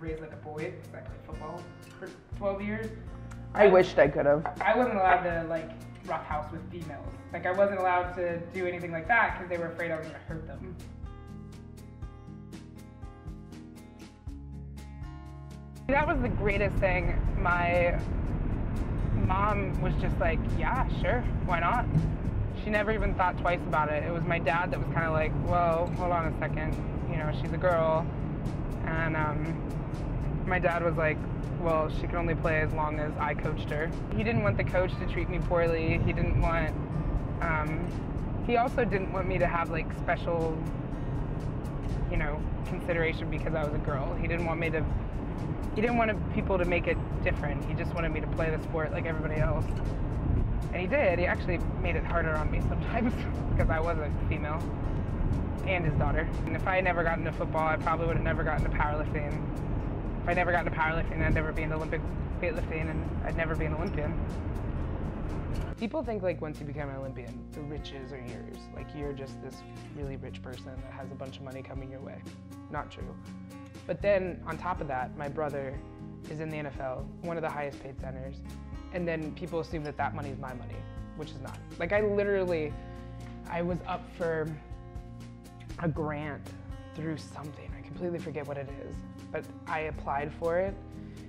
raised like a boy, because I played football for 12 years. I wished I could have. I wasn't allowed to like roughhouse with females. Like I wasn't allowed to do anything like that because they were afraid I was gonna hurt them. That was the greatest thing. My mom was just like, yeah, sure, why not? She never even thought twice about it. It was my dad that was kind of like, well, hold on a second, you know, she's a girl. And my dad was like, well, she can only play as long as I coached her. He didn't want the coach to treat me poorly. He didn't want, he also didn't want me to have like special, you know, consideration because I was a girl. He didn't want people to make it different. He just wanted me to play the sport like everybody else. And he did. He actually made it harder on me sometimes because I was a female and his daughter. And if I had never gotten into football, I probably would have never gotten into powerlifting. If I never got into powerlifting, I'd never be into Olympic weightlifting, and I'd never be an Olympian. People think like once you become an Olympian, the riches are yours. Like you're just this really rich person that has a bunch of money coming your way. Not true. But then on top of that, my brother is in the NFL, one of the highest paid centers. And then people assume that that money is my money, which is not. Like I was up for a grant through something. I completely forget what it is, but I applied for it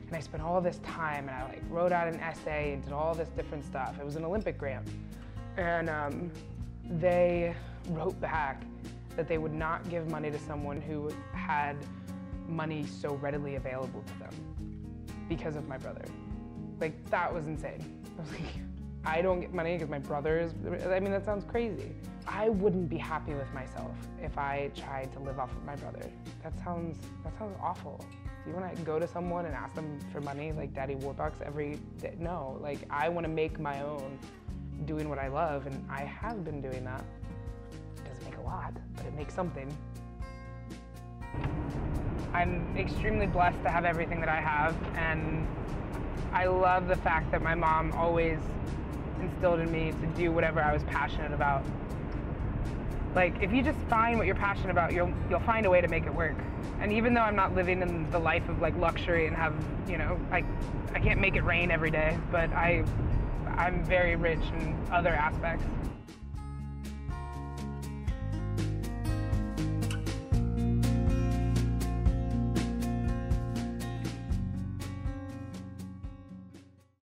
and I spent all this time and I like wrote out an essay and did all this different stuff. It was an Olympic grant. And they wrote back that they would not give money to someone who had money so readily available to them because of my brother. Like, that was insane. I was like, I don't get money because my brother is, I mean, that sounds crazy. I wouldn't be happy with myself if I tried to live off of my brother. That sounds awful. Do you want to go to someone and ask them for money like Daddy Warbucks every day? No, like I want to make my own doing what I love, and I have been doing that. It doesn't make a lot, but it makes something. I'm extremely blessed to have everything that I have, and I love the fact that my mom always instilled in me to do whatever I was passionate about. Like, if you just find what you're passionate about, you'll find a way to make it work. And even though I'm not living in the life of like luxury and have, you know, I can't make it rain every day, but I'm very rich in other aspects.